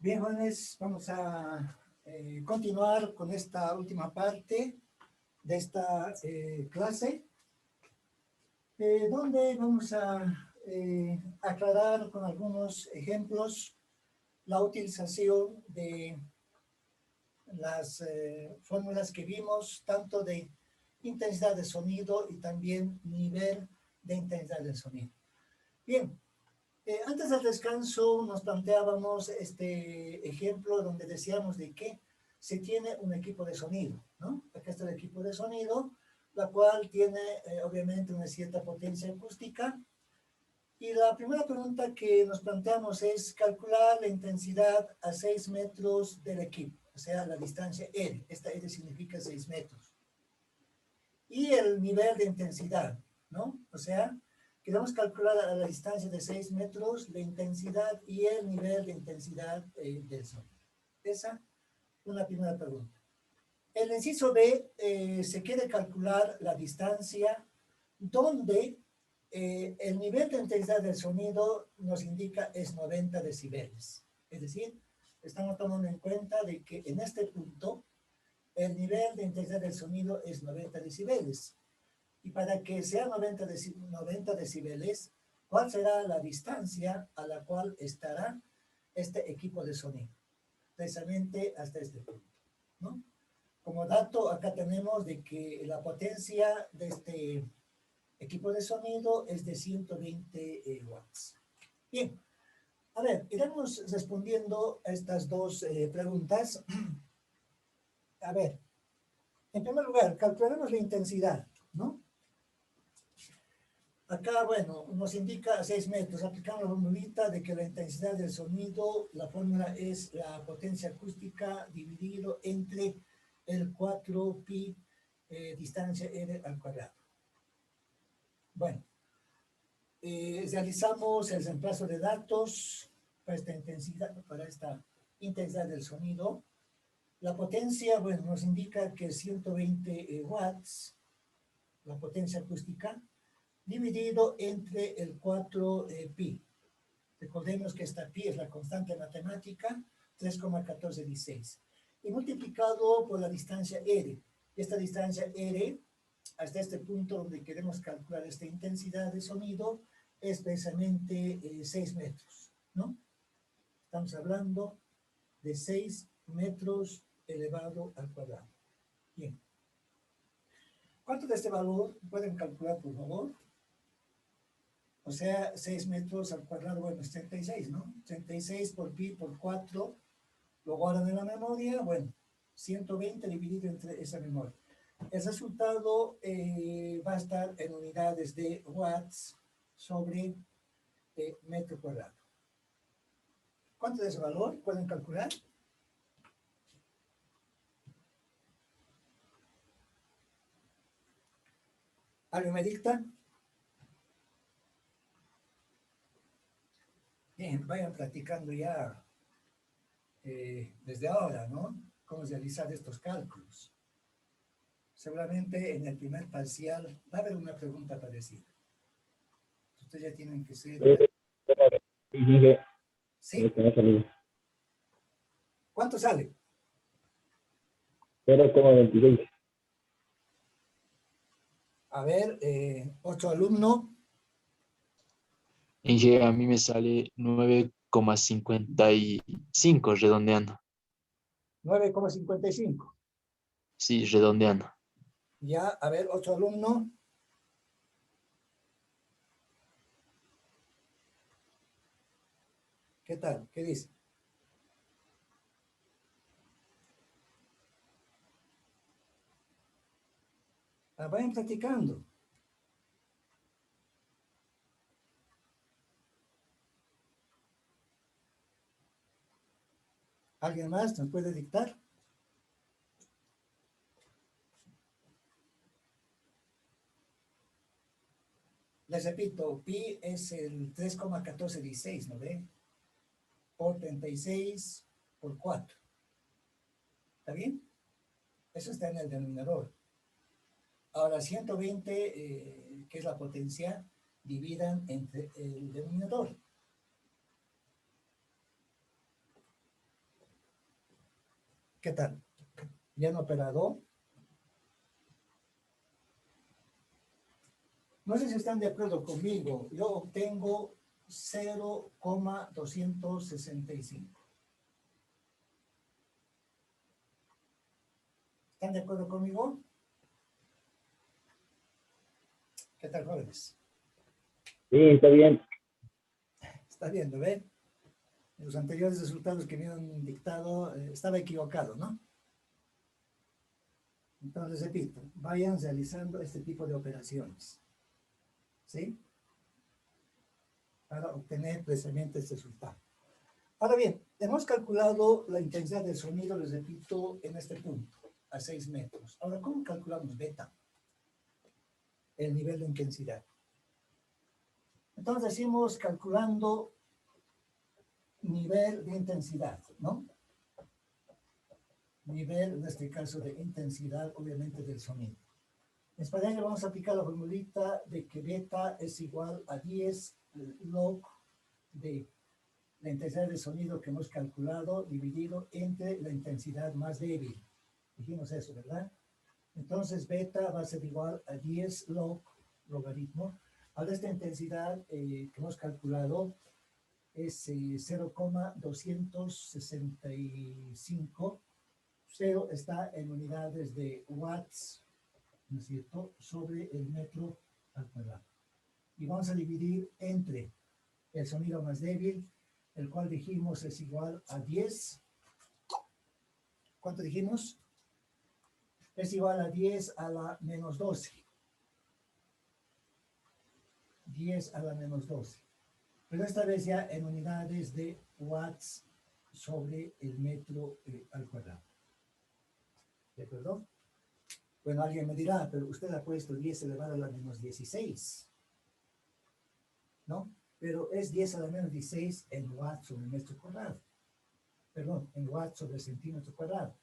Bien, jóvenes, vamos a continuar con esta última parte de esta clase, donde vamos a aclarar con algunos ejemplos la utilización de las fórmulas que vimos, tanto de intensidad de sonido y también nivel de intensidad del sonido. Bien. Antes del descanso nos planteábamos este ejemplo donde decíamos de que se tiene un equipo de sonido, ¿no? Acá está el equipo de sonido, la cual tiene obviamente una cierta potencia acústica. Y la primera pregunta que nos planteamos es calcular la intensidad a 6 metros del equipo, o sea, la distancia R. Esta R significa 6 metros. Y el nivel de intensidad, ¿no? O sea, queremos calcular a la distancia de 6 metros la intensidad y el nivel de intensidad del sonido. Esa es una primera pregunta. En el inciso B se quiere calcular la distancia donde el nivel de intensidad del sonido nos indica es 90 decibeles. Es decir, estamos tomando en cuenta de que en este punto el nivel de intensidad del sonido es 90 decibeles. Y para que sea 90 decibeles, ¿cuál será la distancia a la cual estará este equipo de sonido? Precisamente hasta este punto, ¿no? Como dato, acá tenemos de que la potencia de este equipo de sonido es de 120 watts. Bien, a ver, iremos respondiendo a estas dos preguntas. A ver, en primer lugar, calcularemos la intensidad, ¿no? Acá, bueno, nos indica 6 metros. Aplicamos la formulita de que la intensidad del sonido, la fórmula es la potencia acústica dividido entre el 4pi distancia r al cuadrado. Bueno, realizamos el reemplazo de datos para esta intensidad del sonido. La potencia, bueno, nos indica que 120 watts, la potencia acústica, dividido entre el 4pi. Recordemos que esta pi es la constante matemática, 3,1416. Y multiplicado por la distancia r. Esta distancia r, hasta este punto donde queremos calcular esta intensidad de sonido, es precisamente 6 metros, ¿no? Estamos hablando de 6 metros elevado al cuadrado. Bien. ¿Cuánto de este valor pueden calcular, por favor? O sea, 6 metros al cuadrado, bueno, es 36, ¿no? 36 por pi por 4, lo guardan en la memoria, bueno, 120 dividido entre esa memoria. El resultado va a estar en unidades de watts sobre metro cuadrado. ¿Cuánto de ese valor pueden calcular? ¿Alguien me dicta? Bien, vayan practicando ya desde ahora, ¿no? Cómo realizar estos cálculos. Seguramente en el primer parcial va a haber una pregunta parecida. Ustedes ya tienen que ser... ¿Sí? ¿Cuánto sale? 0,26. A ver, otro alumno. Inge, a mí me sale 9,55 redondeando. 9,55. Sí, redondeando. Ya, a ver, otro alumno. ¿Qué tal? ¿Qué dice? Vayan practicando. ¿Alguien más nos puede dictar? Les repito, pi es el 3,1416, ¿no ve? Por 36 por 4. ¿Está bien? Eso está en el denominador. Ahora, 120, que es la potencia, dividan entre el denominador. ¿Qué tal? ¿Bien operado? No sé si están de acuerdo conmigo. Yo obtengo 0,265. ¿Están de acuerdo conmigo? ¿Qué tal, jóvenes? Sí, está bien. Está viendo, ¿ven? Los anteriores resultados que me han dictado, estaba equivocado, ¿no? Entonces, repito, vayan realizando este tipo de operaciones, ¿sí? Para obtener precisamente este resultado. Ahora bien, hemos calculado la intensidad del sonido, les repito, en este punto, a 6 metros. Ahora, ¿cómo calculamos beta? El nivel de intensidad. Entonces, decimos calculando nivel de intensidad, ¿no? Nivel, en este caso, de intensidad, obviamente, del sonido. Para ello vamos a aplicar la formulita de que beta es igual a 10 log de la intensidad de sonido que hemos calculado dividido entre la intensidad más débil. Dijimos eso, ¿verdad? Entonces beta va a ser igual a 10 logaritmo. Ahora esta intensidad que hemos calculado es 0,265. 0 está en unidades de watts, ¿no es cierto?, sobre el metro al cuadrado. Y vamos a dividir entre el sonido más débil, el cual dijimos es igual a 10. ¿Cuánto dijimos? Es igual a 10 a la menos 12. 10 a la menos 12. Pero esta vez ya en unidades de watts sobre el metro al cuadrado. ¿De acuerdo? Bueno, alguien me dirá, pero usted ha puesto 10 elevado a la menos 16. ¿No? Pero es 10 a la menos 16 en watts sobre metro cuadrado. Perdón, en watts sobre centímetro cuadrado.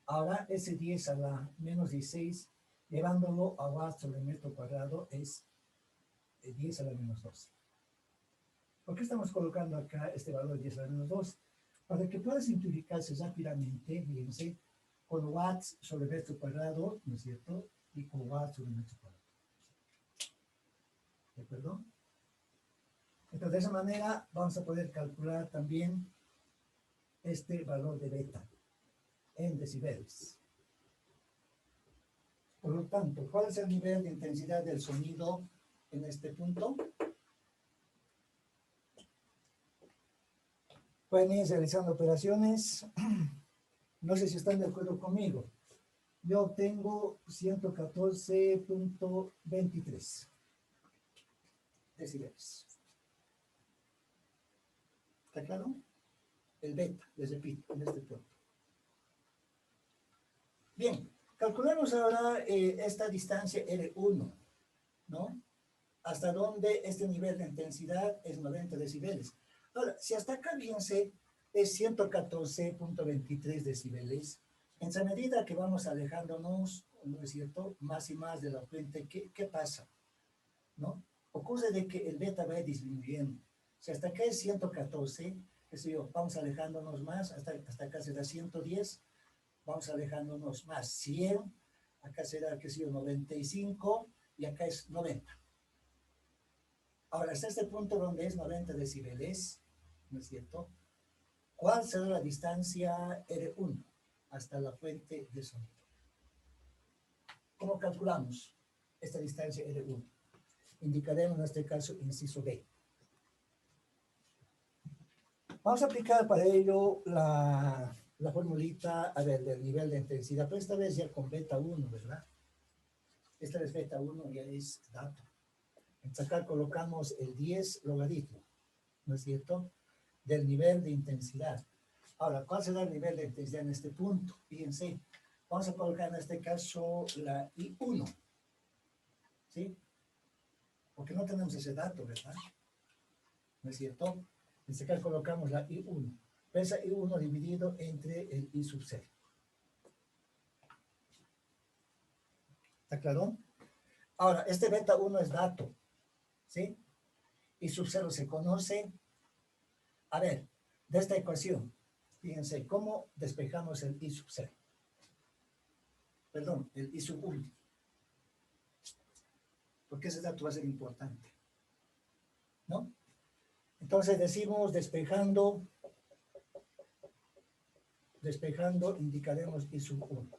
Ahora ese 10 a la menos 16, llevándolo a watts sobre metro cuadrado, es 10 a la menos 12. ¿Por qué estamos colocando acá este valor de 10 a la menos 12? Para que pueda simplificarse rápidamente, fíjense, con watts sobre metro cuadrado, ¿no es cierto? Y con watts sobre metro cuadrado. ¿De acuerdo? Entonces, de esa manera vamos a poder calcular también este valor de beta en decibeles. Por lo tanto, ¿cuál es el nivel de intensidad del sonido en este punto? Pueden ir realizando operaciones. No sé si están de acuerdo conmigo. Yo obtengo 114.23 decibeles. ¿Está claro? El beta, les repito, en este punto. Bien, calculemos ahora esta distancia R1, ¿no? Hasta donde este nivel de intensidad es 90 decibeles. Ahora, si hasta acá, fíjense, es 114.23 decibeles, en esa medida que vamos alejándonos, ¿no es cierto?, más y más de la fuente, ¿qué pasa? ¿No? Ocurre de que el beta va disminuyendo. Si hasta acá es 114, qué sé yo, vamos alejándonos más, hasta acá será 110, vamos alejándonos más, 100, acá será, qué sé yo, 95, y acá es 90. Ahora, hasta este punto donde es 90 decibeles, ¿no es cierto? ¿Cuál será la distancia R1 hasta la fuente de sonido? ¿Cómo calculamos esta distancia R1? Indicaremos en este caso inciso B. Vamos a aplicar para ello la formulita, a ver, del nivel de intensidad, pero esta vez ya con beta 1, ¿verdad? Esta vez beta 1 ya es dato. Entonces acá colocamos el 10 logaritmo, ¿no es cierto?, del nivel de intensidad. Ahora, ¿cuál será el nivel de intensidad en este punto? Fíjense, vamos a colocar en este caso la I1, ¿sí? Porque no tenemos ese dato, ¿verdad? ¿No es cierto? En este caso colocamos la I1. Pesa I1 dividido entre el I sub 0. ¿Está claro? Ahora, este beta 1 es dato, ¿sí? I sub 0 se conoce. A ver, de esta ecuación, Fíjense, ¿cómo despejamos el I sub 0? Perdón, el I sub 1. Porque ese dato va a ser importante, ¿no? Entonces decimos despejando, indicaremos I sub 1.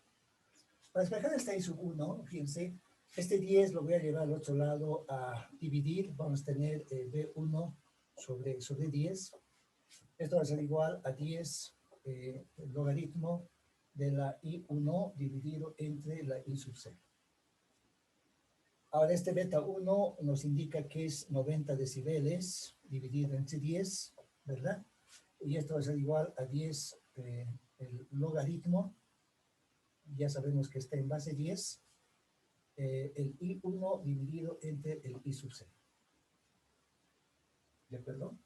Para despejar este I sub 1, fíjense, este 10 lo voy a llevar al otro lado a dividir. Vamos a tener B1 sobre 10. Esto va a ser igual a 10 el logaritmo de la I1 dividido entre la I sub 0. Ahora este beta 1 nos indica que es 90 decibeles dividido entre 10, ¿verdad? Y esto va a ser igual a 10 el logaritmo. Ya sabemos que está en base 10. El I1 dividido entre el I sub 0. ¿De acuerdo?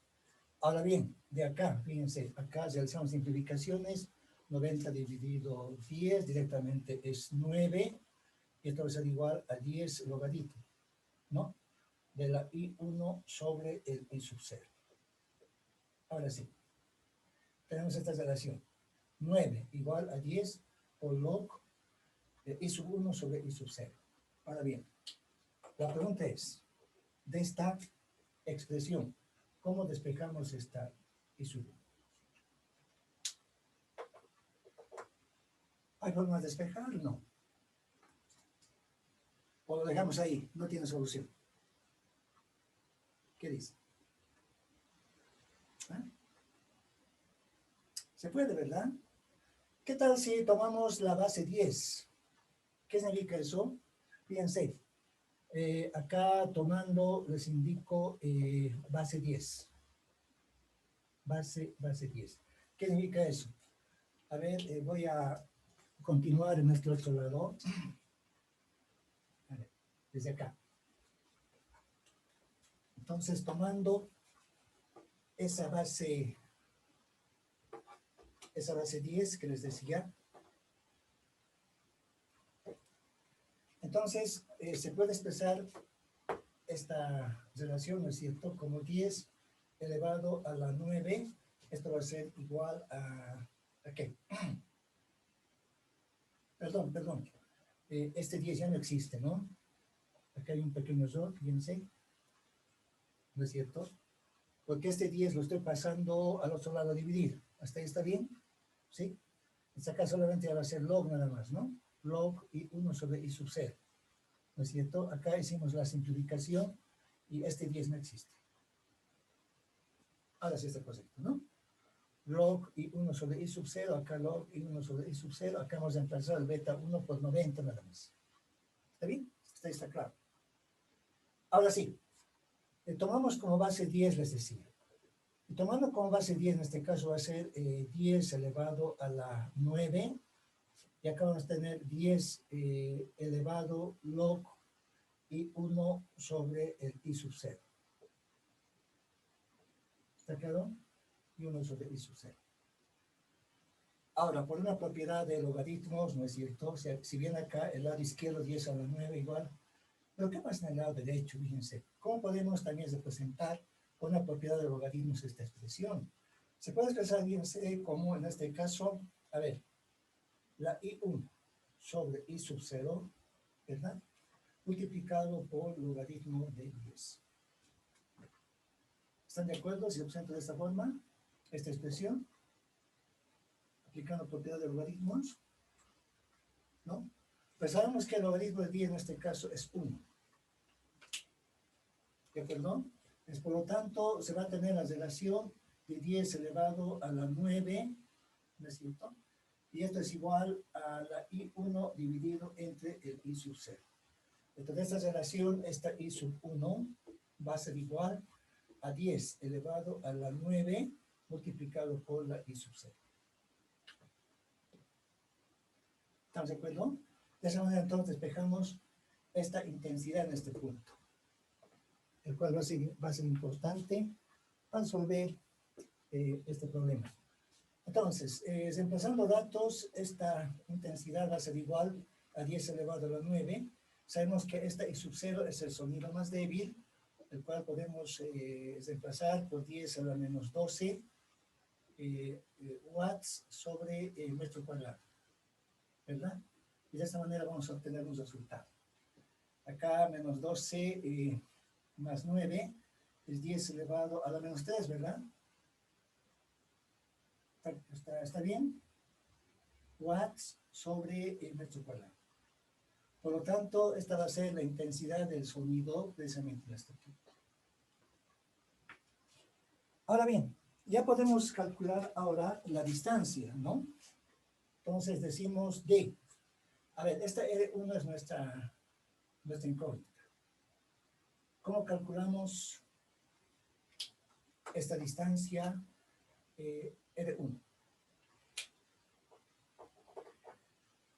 Ahora bien, de acá, fíjense, acá realizamos simplificaciones. 90 dividido 10 directamente es 9. Y esto va a ser igual a 10 logaritmo, ¿no? De la I1 sobre el I sub 0. Ahora sí, tenemos esta relación. 9 igual a 10 por log de I sub 1 sobre I sub 0. Ahora bien, la pregunta es, de esta expresión, ¿cómo despejamos esta I sub 1? ¿Hay forma de despejar? No. O lo dejamos ahí, no tiene solución. ¿Qué dice? ¿Ah? Se puede, ¿verdad? ¿Qué tal si tomamos la base 10? ¿Qué significa eso? Fíjense, acá tomando les indico base 10. Base 10. ¿Qué significa eso? A ver, voy a continuar en nuestro otro lado. A ver, desde acá. Entonces, tomando esa base 10 que les decía, entonces se puede expresar esta relación, ¿no es cierto?, como 10 elevado a la 9. Esto va a ser igual ¿a qué? Perdón. Este 10 ya no existe, ¿no? Acá hay un pequeño error, fíjense. ¿No es cierto? Porque este 10 lo estoy pasando al otro lado a dividir. ¿Hasta ahí está bien? ¿Sí? En acá solamente va a ser log nada más, ¿no? Log I1 sobre I sub 0. ¿No es cierto? Acá hicimos la simplificación y este 10 no existe. Ahora sí está correcto, ¿no? Log I1 sobre I sub 0, acá log I1 sobre I sub 0, acá vamos a reemplazar el beta 1 por 90 nada más. ¿Está bien? Está claro. Ahora sí, tomamos como base 10, les decía. Y tomando como base 10, en este caso va a ser 10 elevado a la 9, y acá vamos a tener 10 elevado log I1 sobre el I sub 0. ¿Está claro? I1 sobre I sub 0. Ahora, por una propiedad de logaritmos, ¿no es cierto? O sea, si bien acá el lado izquierdo 10 a la 9 igual, pero ¿qué pasa en el lado derecho? Fíjense, ¿cómo podemos también representar con una propiedad de logaritmos esta expresión? Se puede expresar, fíjense, como en este caso, a ver, la I1 sobre I sub 0, ¿verdad? Multiplicado por logaritmo de 10. ¿Están de acuerdo si lo presento de esta forma? Esta expresión, aplicando propiedad de logaritmos, ¿no? Pues sabemos que el logaritmo de 10 en este caso es 1. ¿De acuerdo? Pues, por lo tanto, se va a tener la relación de 10 elevado a la 9, ¿no es cierto? Y esto es igual a la I1 dividido entre el I sub 0. Entonces, esta relación, esta I sub 1, va a ser igual a 10 elevado a la 9 multiplicado por la I sub 0. ¿Estamos de acuerdo? De esa manera, entonces, despejamos esta intensidad en este punto, el cual va a ser importante para resolver este problema. Entonces, reemplazando datos, esta intensidad va a ser igual a 10 elevado a la 9. Sabemos que esta I sub 0 es el sonido más débil, el cual podemos reemplazar por 10 a la menos 12. watts sobre metro cuadrado, ¿verdad? Y de esta manera vamos a obtener un resultado. Acá menos 12 más 9 es 10 elevado a la menos 3, ¿verdad? ¿Está bien? Watts sobre el metro cuadrado. Por lo tanto, esta va a ser la intensidad del sonido precisamente en este punto. Ahora bien, ya podemos calcular ahora la distancia, ¿no? Entonces decimos D. A ver, esta R1 es nuestra incógnita. ¿Cómo calculamos esta distancia R1?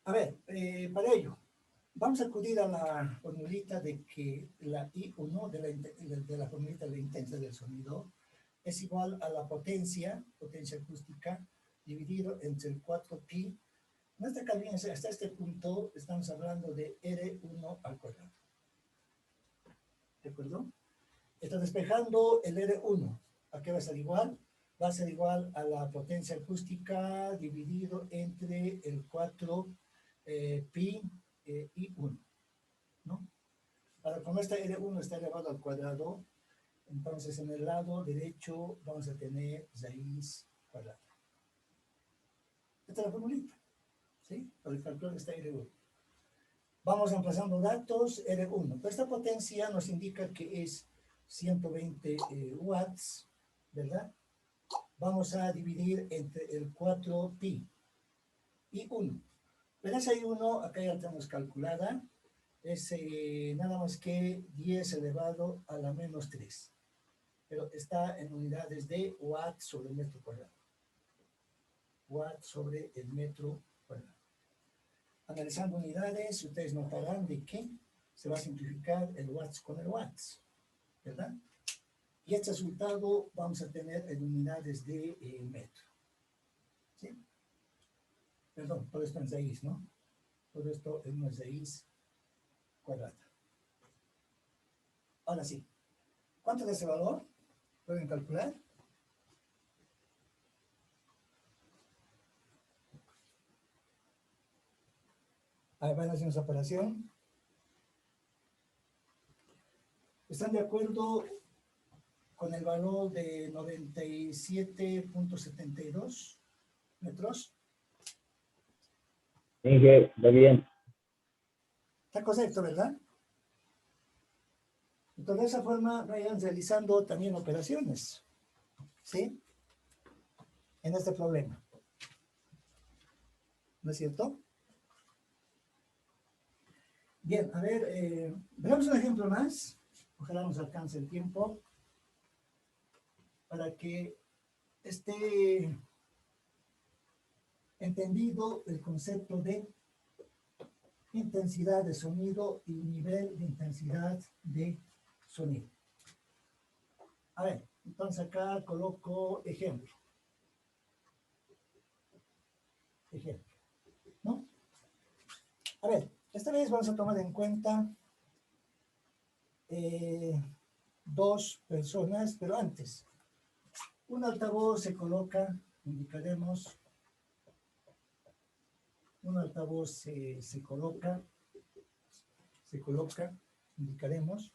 A ver, para ello, vamos a acudir a la formulita de que la I1 de la formulita de la intensidad del sonido es igual a la potencia acústica, dividido entre el 4pi. Nuestra calidad, hasta este punto, estamos hablando de R1 al cuadrado. ¿De acuerdo? Está despejando el R1. ¿A qué va a ser igual? Va a ser igual a la potencia acústica dividido entre el 4 pi I1, ¿no? Ahora, como esta R1 está elevado al cuadrado, entonces en el lado derecho vamos a tener raíz cuadrada. Esta es la formulita, ¿sí? Para el cálculo de esta R1. Vamos reemplazando datos, R1. Pero esta potencia nos indica que es 120 watts, ¿verdad? Vamos a dividir entre el 4pi y 1. Pero esa I1, acá ya la tenemos calculada, es nada más que 10 elevado a la menos 3. Pero está en unidades de watts sobre el metro cuadrado. Watts sobre el metro cuadrado. Analizando unidades, ustedes notarán de que se va a simplificar el watts con el watts, ¿verdad? Y este resultado vamos a tener en unidades de metro. ¿Sí? Perdón, todo esto en raíz, ¿no? Todo esto en una raíz cuadrada. Ahora sí. ¿Cuánto es ese valor? ¿Pueden calcular? Ahí van a hacer esa operación. ¿Están de acuerdo con el valor de 97.72 metros? Sí, va bien. Está correcto, ¿verdad? Entonces, de esa forma vayan realizando también operaciones, ¿sí? En este problema. ¿No es cierto? Bien, a ver, veamos un ejemplo más. Ojalá nos alcance el tiempo para que esté entendido el concepto de intensidad de sonido y nivel de intensidad de sonido. A ver, entonces acá coloco ejemplo. Ejemplo, ¿no? A ver, esta vez vamos a tomar en cuenta dos personas, pero antes. Un altavoz se coloca, indicaremos, un altavoz se coloca, indicaremos,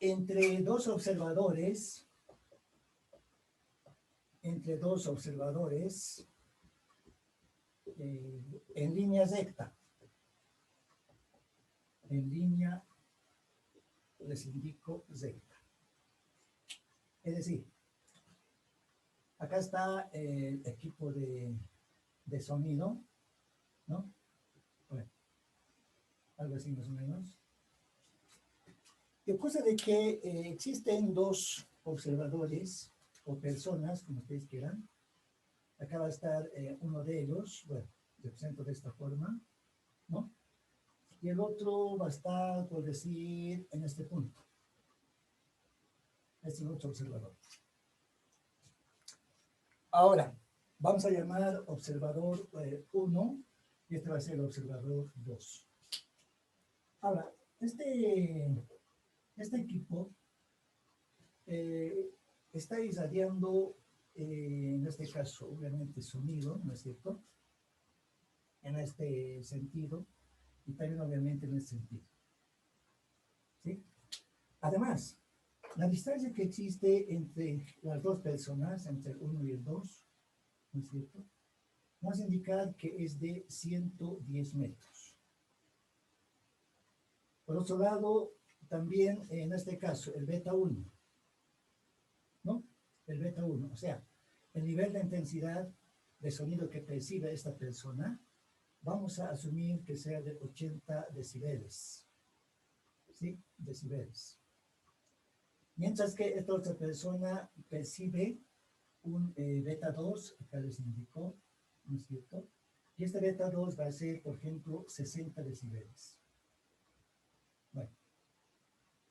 entre dos observadores, en línea recta. En línea, les indico recta. Es decir, acá está el equipo de sonido, ¿no? Bueno, algo así más o menos. Y ocurre de que existen dos observadores o personas, como ustedes quieran. Acá va a estar uno de ellos, bueno, represento de esta forma, ¿no? Y el otro va a estar, por decir, en este punto. Este es otro observador. Ahora, vamos a llamar observador 1 y este va a ser el observador 2. Ahora, este equipo está irradiando en este caso, obviamente, sonido, ¿no es cierto? En este sentido, y también, obviamente, en este sentido. ¿Sí? Además, la distancia que existe entre las dos personas, entre el 1 y el 2, ¿no es cierto? Vamos a indicar que es de 110 metros. Por otro lado, también en este caso, el beta 1, ¿no? El beta 1, o sea, el nivel de intensidad de sonido que percibe esta persona, vamos a asumir que sea de 80 decibeles. ¿Sí? Decibeles. Mientras que esta otra persona percibe un beta 2, acá les indicó, ¿no es cierto? Y este beta 2 va a ser, por ejemplo, 60 decibeles. Bueno,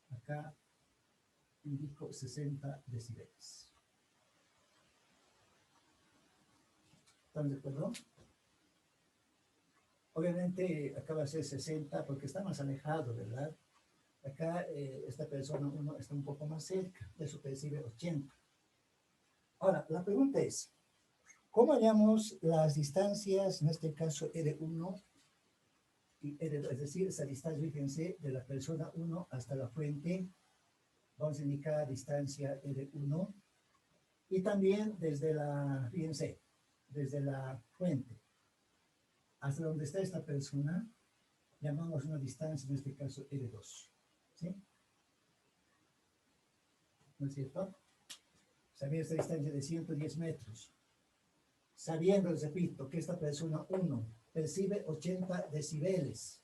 acá indico 60 decibeles. ¿Están de acuerdo? Obviamente acá va a ser 60 porque está más alejado, ¿verdad? Acá esta persona 1 está un poco más cerca, de eso percibe 80. Ahora, la pregunta es, ¿cómo hallamos las distancias, en este caso R1 y R2? Es decir, esa distancia, fíjense, de la persona 1 hasta la fuente, vamos a indicar distancia R1, y también desde la, fíjense, desde la fuente hasta donde está esta persona, llamamos una distancia, en este caso R2. ¿Sí? ¿No es cierto? Sabiendo esta distancia de 110 metros, sabiendo, les repito, que esta persona 1 percibe 80 decibeles,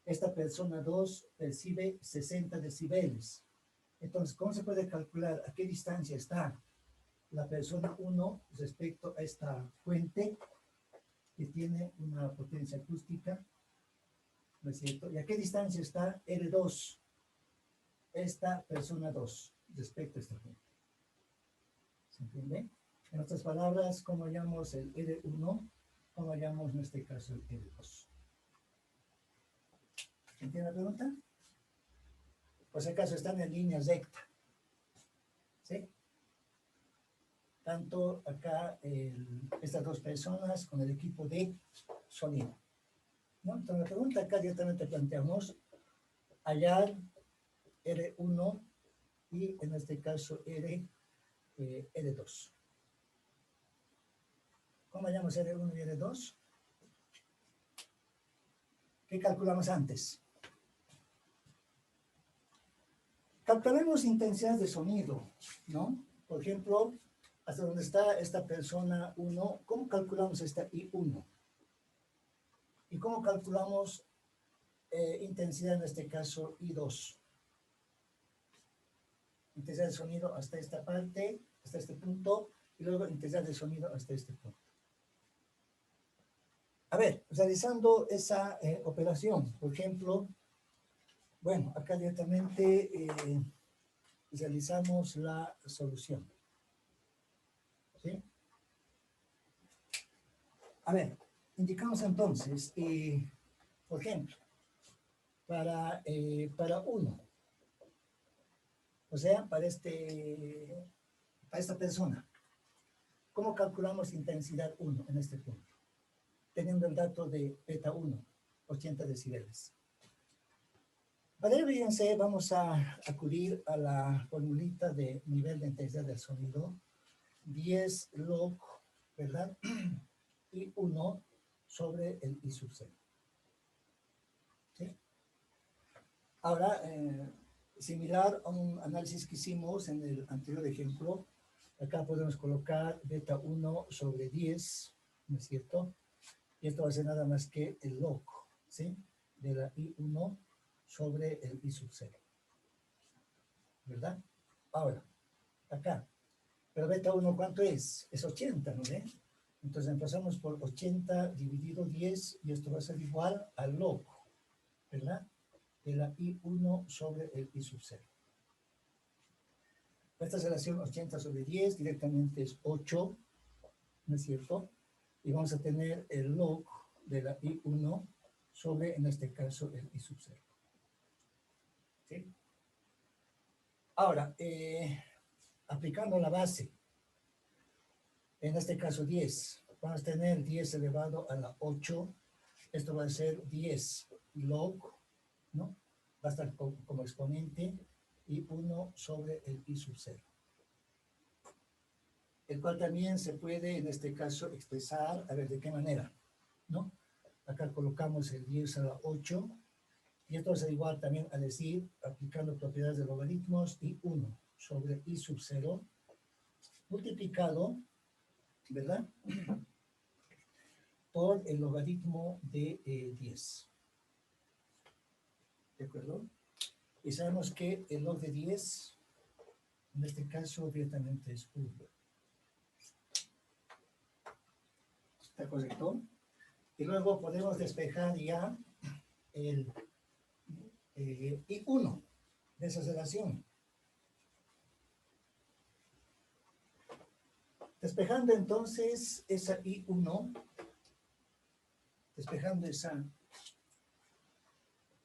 esta persona 2 percibe 60 decibeles. Entonces, ¿cómo se puede calcular a qué distancia está la persona 1 respecto a esta fuente que tiene una potencia acústica? ¿No es cierto? ¿Y a qué distancia está R2, esta persona 2, respecto a esta fuente? ¿Se entiende? En otras palabras, ¿cómo hallamos el R1? ¿Cómo hallamos en este caso el R2? ¿Se entiende la pregunta? Por si acaso están en línea recta. ¿Sí? Tanto acá estas dos personas con el equipo de sonido. ¿No? Entonces la pregunta acá directamente planteamos hallar R1 y en este caso R2. ¿Cómo hallamos R1 y R2? ¿Qué calculamos antes? Calculamos intensidad de sonido, ¿no? Por ejemplo, hasta donde está esta persona 1, ¿cómo calculamos esta I1? ¿Y cómo calculamos intensidad en este caso I2? Intensidad de sonido hasta esta parte, hasta este punto, y luego intensidad de sonido hasta este punto. A ver, realizando esa operación, por ejemplo, bueno, acá directamente realizamos la solución. ¿Sí? A ver, indicamos entonces, por ejemplo, para 1, o sea, para esta persona, ¿cómo calculamos intensidad 1 en este punto? Teniendo el dato de beta 1, 80 decibeles. Para ello, fíjense, vamos a acudir a la formulita de nivel de intensidad del sonido, 10 log, ¿verdad? Y 1 sobre el I sub 0. ¿Sí? Ahora, similar a un análisis que hicimos en el anterior ejemplo, acá podemos colocar beta 1 sobre 10, ¿no es cierto? Y esto va a ser nada más que el log, ¿sí? De la I1 sobre el I sub 0. ¿Verdad? Ahora, acá. Pero beta 1, ¿cuánto es? Es 80, ¿no ve? Entonces empezamos por 80 dividido 10 y esto va a ser igual al log, ¿verdad? De la I1 sobre el I sub 0. Esta relación 80 sobre 10 directamente es 8, ¿no es cierto? Y vamos a tener el log de la I1 sobre, en este caso, el I sub 0. ¿Sí? Ahora, aplicando la base, En este caso 10. Vamos a tener 10 elevado a la 8. Esto va a ser 10 log, ¿no? Va a estar como exponente y 1 sobre el i sub 0. El cual también se puede, en este caso, expresar, a ver, ¿de qué manera? ¿No? Acá colocamos el 10 a la 8, y esto es igual también a decir, aplicando propiedades de logaritmos, y 1 sobre i sub 0, multiplicado, ¿verdad? Por el logaritmo de 10. ¿De acuerdo? Y sabemos que el log de 10, en este caso, directamente es 1. ¿Está correcto? Y luego podemos despejar ya el I1 de esa relación. Despejando entonces esa I1, despejando esa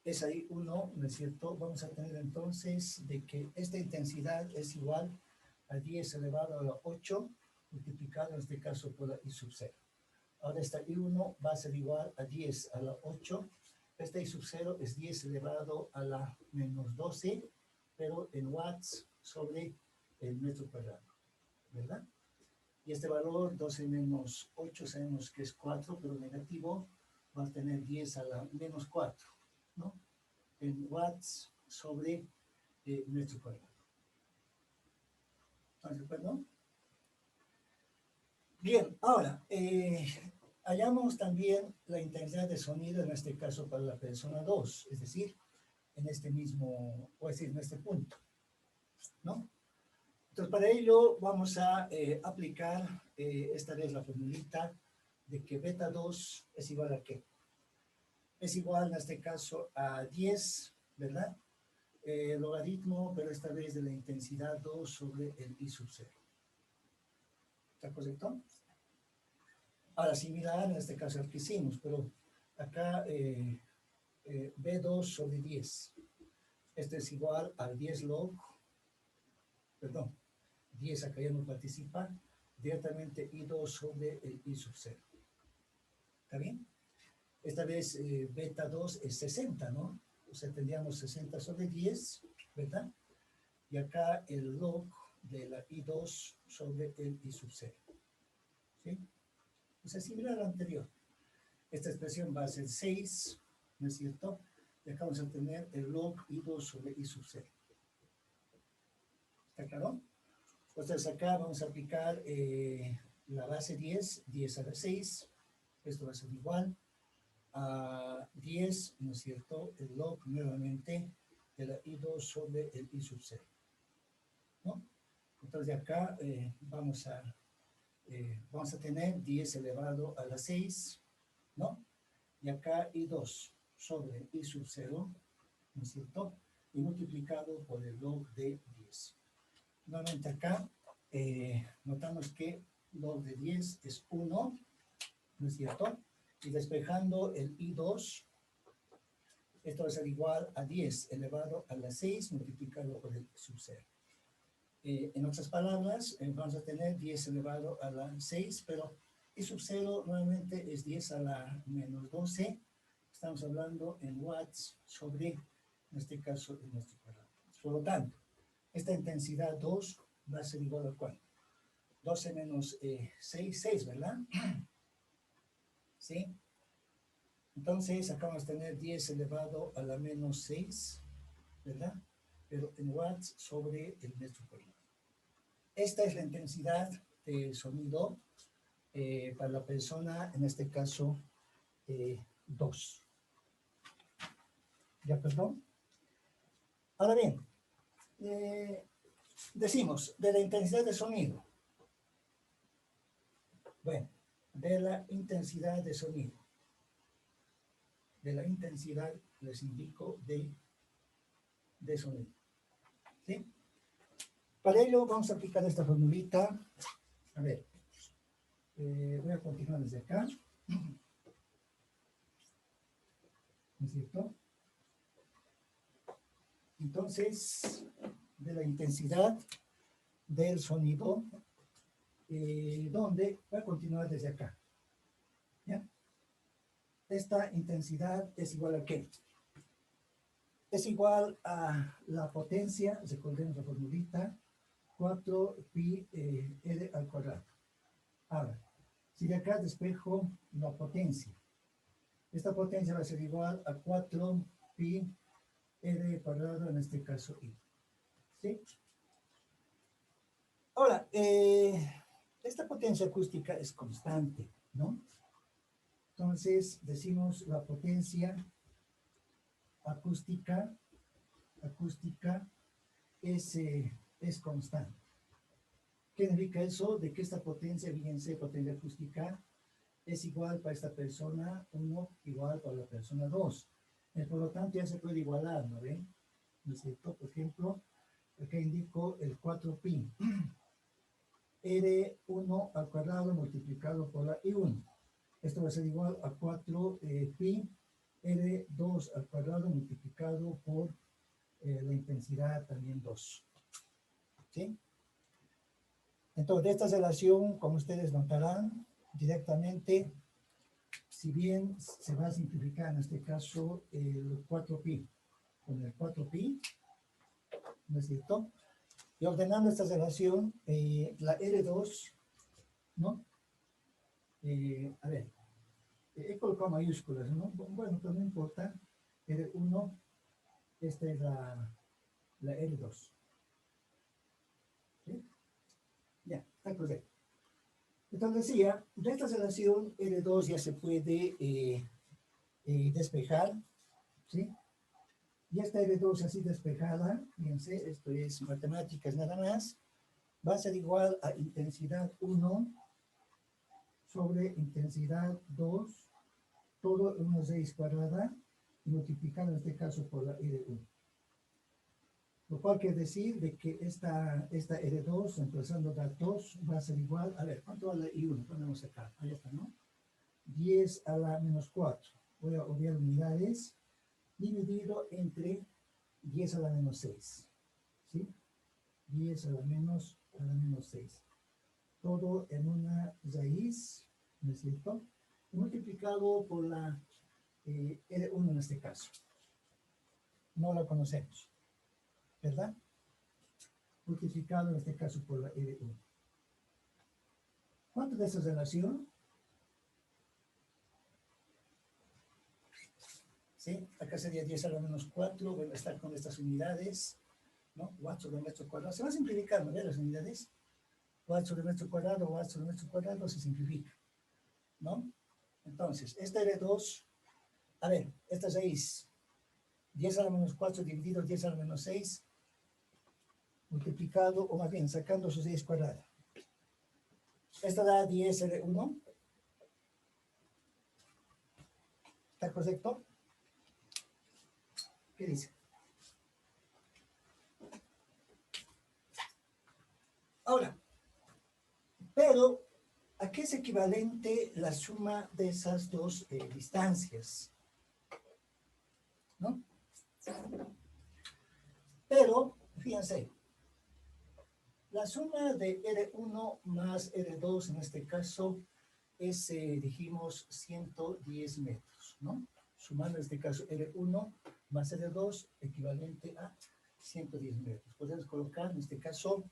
I1, ¿no es cierto? Vamos a tener entonces de que esta intensidad es igual a 10 elevado a la 8, multiplicado en este caso por la I sub 0. Ahora esta I1 va a ser igual a 10 a la 8. Esta I sub 0 es 10 elevado a la menos 12, pero en watts sobre el metro cuadrado, ¿verdad? Y este valor, 12 menos 8, sabemos que es 4, pero negativo, va a tener 10 a la menos 4, ¿no? En watts sobre metro cuadrado. ¿Están de acuerdo? Bien, ahora, hallamos también la intensidad de sonido, en este caso para la persona 2, es decir, en este mismo, o es decir, en este punto, ¿no? Entonces, para ello vamos a aplicar esta vez la formulita de que beta 2 es igual a ¿qué? Es igual, en este caso, a 10, ¿verdad? Logaritmo, pero esta vez de la intensidad 2 sobre el i sub 0. ¿Está correcto? Ahora, similar en este caso al que hicimos, pero acá B2 sobre 10. Esto es igual al 10 log, perdón, 10 acá ya no participa, directamente I2 sobre el I sub 0. ¿Está bien? Esta vez beta 2 es 60, ¿no? O sea, tendríamos 60 sobre 10, ¿verdad? Y acá el log de la I2 sobre el I sub 0. ¿Sí? O sea, similar al anterior. Esta expresión va a ser 6, ¿no es cierto? Y acá vamos a tener el log I2 sobre I sub 0. ¿Está claro? Entonces acá vamos a aplicar la base 10, 10 a la 6. Esto va a ser igual a 10, ¿no es cierto? El log nuevamente de la I2 sobre el I sub 0. ¿No? Entonces de acá vamos a tener 10 elevado a la 6, ¿no? Y acá I2 sobre I sub 0, ¿no es cierto? Y multiplicado por el log de 10. Nuevamente acá notamos que log de 10 es 1, ¿no es cierto? Y despejando el I2, esto va a ser igual a 10 elevado a la 6 multiplicado por el sub 0. En otras palabras, vamos a tener 10 elevado a la 6, pero I sub 0 nuevamente es 10 a la menos 12. Estamos hablando en watts sobre, en este caso, en nuestro cuadrado. Por lo tanto, esta intensidad 2 va a ser igual a ¿cuánto? 12 menos 6, 6, ¿verdad? ¿Sí? Entonces, acá vamos a tener 10 elevado a la menos 6, ¿verdad? Pero en watts sobre el metro cuadrado. Esta es la intensidad de sonido para la persona, en este caso, 2. ¿Ya, perdón? Ahora bien, decimos, de la intensidad de sonido. Bueno, de la intensidad de sonido. De la intensidad, les indico, de sonido. ¿Sí? Para ello vamos a aplicar esta formulita. A ver, voy a continuar desde acá. ¿No es cierto? Entonces, de la intensidad del sonido, donde va a continuar desde acá. ¿Ya? Esta intensidad es igual a ¿qué? Es igual a la potencia, recordemos la formulita, 4 pi r al cuadrado. Ahora, si de acá despejo la potencia, esta potencia va a ser igual a 4 pi r cuadrado, en este caso i. ¿Sí? Ahora, esta potencia acústica es constante, ¿no? Entonces, decimos la potencia acústica es constante. ¿Qué significa eso? De que esta potencia, fíjense, potencia acústica, es igual para esta persona 1, igual para la persona 2. Por lo tanto, ya se puede igualar, ¿no ven? ¿No es cierto? Por ejemplo, acá indico el 4pi. R1 al cuadrado multiplicado por la I1. Esto va a ser igual a 4 pi R2 al cuadrado multiplicado por la intensidad también 2. ¿Sí? Entonces, esta relación, como ustedes notarán, directamente, si bien se va a simplificar en este caso el 4pi con el 4pi, ¿no es cierto? Y ordenando esta relación, la R2, ¿no? A ver, he colocado mayúsculas, ¿no? Bueno, pero no importa. R1, esta es la R2. ¿Sí? Ya, está correcto. Entonces decía, de esta relación R2 ya se puede despejar, ¿sí? Y esta R2 así despejada, fíjense, esto es matemáticas nada más, va a ser igual a intensidad 1 sobre intensidad 2, todo en una raíz cuadrada, multiplicado en este caso por la R1. Lo cual quiere decir de que esta R2, reemplazando datos, va a ser igual, a ver, ¿cuánto vale I1? Ponemos acá, ahí está, ¿no? 10 a la menos 4. Voy a obviar unidades, dividido entre 10 a la menos 6. ¿Sí? 10 a la menos 6. Todo en una raíz, ¿no es cierto? Multiplicado por la R1 en este caso. No la conocemos, ¿verdad? Multiplicado en este caso por la R1. ¿Cuánto de esa relación? ¿Sí? Acá sería 10 a la menos 4, bueno, estar con estas unidades, ¿no? Watts sobre metro cuadrado. Se va simplificando, ¿ves las unidades? Watts sobre metro cuadrado, watts sobre metro cuadrado, se simplifica, ¿no? Entonces, esta R2, a ver, esta raíz, 10 a la menos 4 dividido 10 a la menos 6, multiplicado, o más bien, sacando su raíz cuadrada. Esta da 10 R1. ¿Está correcto? ¿Qué dice? Ahora, pero, ¿a qué es equivalente la suma de esas dos distancias? ¿No? Pero, fíjense, la suma de R1 más R2 en este caso es, dijimos, 110 metros, ¿no? Sumando en este caso R1 más R2 equivalente a 110 metros. Podemos colocar en este caso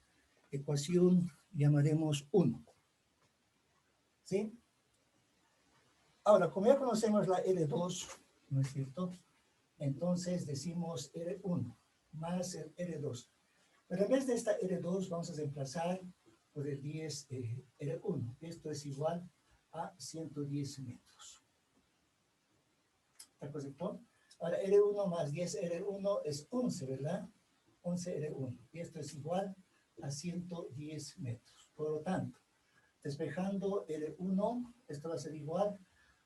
ecuación, llamaremos 1. ¿Sí? Ahora, como ya conocemos la R2, ¿no es cierto? Entonces decimos R1 más el R2. Pero en vez de esta R2 vamos a reemplazar por el 10 R1. Esto es igual a 110 metros. ¿Está correcto? Ahora R1 más 10 R1 es 11, ¿verdad? 11 R1. Y esto es igual a 110 metros. Por lo tanto, despejando R1, esto va a ser igual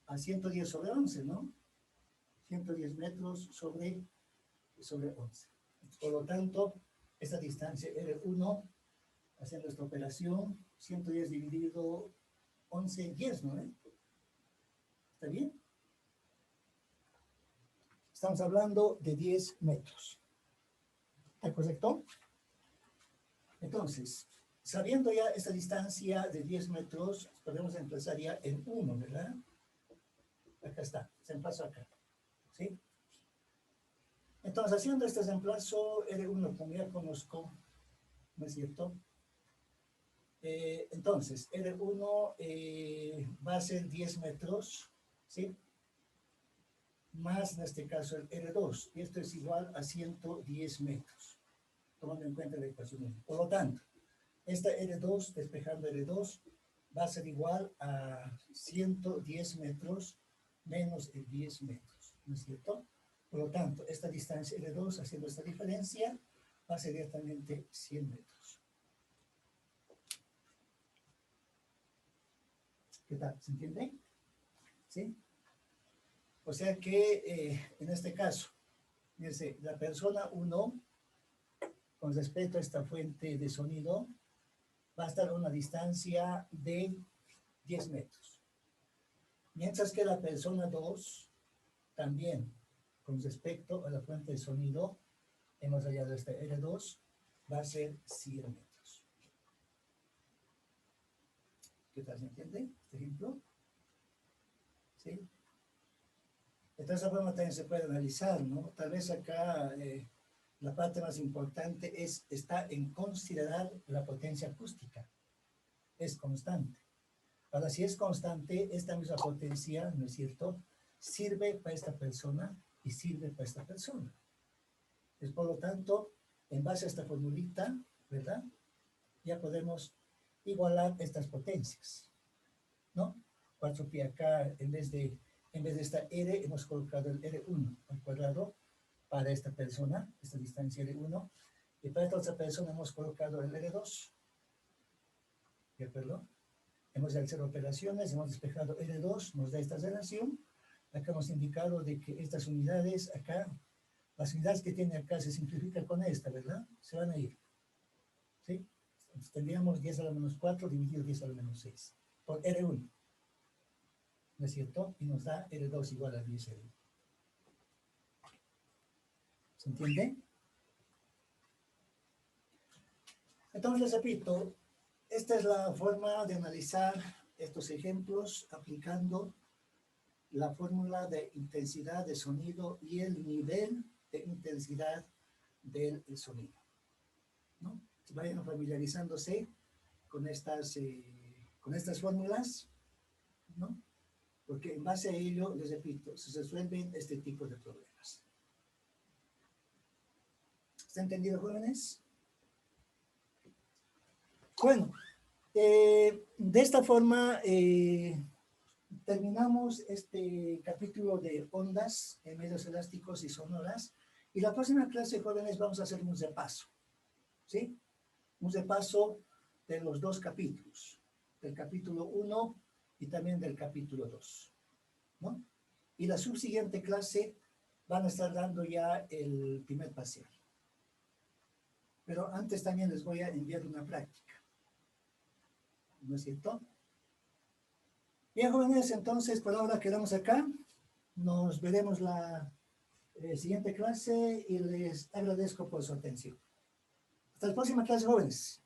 a 110 sobre 11, ¿no? 110 metros sobre 11. Por lo tanto, esta distancia R1, haciendo esta operación, 110 dividido 11, 10, ¿no? ¿Está bien? Estamos hablando de 10 metros. ¿Está correcto? Entonces, sabiendo ya esta distancia de 10 metros, podemos emplazar ya en 1, ¿verdad? Acá está, se emplaza acá, ¿sí? Entonces, haciendo este reemplazo, R1, como ya conozco, ¿no es cierto? Entonces, R1 va a ser 10 metros, ¿sí? Más, en este caso, el R2, y esto es igual a 110 metros, tomando en cuenta la ecuación 1. Por lo tanto, esta R2, despejando R2, va a ser igual a 110 metros menos el 10 metros, ¿no es cierto? Por lo tanto, esta distancia R2, haciendo esta diferencia, va a ser directamente 100 metros. ¿Qué tal? ¿Se entiende? ¿Sí? O sea que, en este caso, fíjense, la persona 1, con respecto a esta fuente de sonido, va a estar a una distancia de 10 metros. Mientras que la persona 2, también, con respecto a la fuente de sonido, hemos hallado este R2, va a ser 100 metros. ¿Qué tal? ¿Se entiende este ejemplo? ¿Sí? De esa forma también se puede analizar, ¿no? Tal vez acá la parte más importante está en considerar la potencia acústica. Es constante. Ahora, si es constante, esta misma potencia, ¿no es cierto?, sirve para esta persona y sirve para esta persona. Es por lo tanto, en base a esta formulita, ¿verdad?, ya podemos igualar estas potencias, ¿no? 4pi acá, en vez de esta R, hemos colocado el R1 al cuadrado para esta persona, esta distancia R1, y para esta otra persona hemos colocado el R2, ¿de acuerdo? Hemos realizado operaciones, hemos despejado R2, nos da esta relación. Acá hemos indicado de que estas unidades acá, las unidades que tiene acá se simplifican con esta, ¿verdad? Se van a ir, ¿sí? Entonces tendríamos 10 a la menos 4 dividido 10 a la menos 6 por R1, ¿no es cierto? Y nos da R2 igual a 10 R1. ¿Se entiende? Entonces, les repito, esta es la forma de analizar estos ejemplos aplicando la fórmula de intensidad de sonido y el nivel de intensidad del sonido, ¿no? Vayan familiarizándose con estas fórmulas, ¿no? Porque en base a ello, les repito, se resuelven este tipo de problemas. ¿Está entendido, jóvenes? Bueno, de esta forma terminamos este capítulo de ondas en medios elásticos y sonoras. Y la próxima clase, jóvenes, vamos a hacer un repaso, ¿sí? Un repaso de los dos capítulos, del capítulo 1 y también del capítulo 2, ¿no? Y la subsiguiente clase van a estar dando ya el primer parcial. Pero antes también les voy a enviar una práctica, ¿no es cierto? Bien, jóvenes, entonces por ahora quedamos acá. Nos veremos la siguiente clase y les agradezco por su atención. Hasta la próxima clase, jóvenes.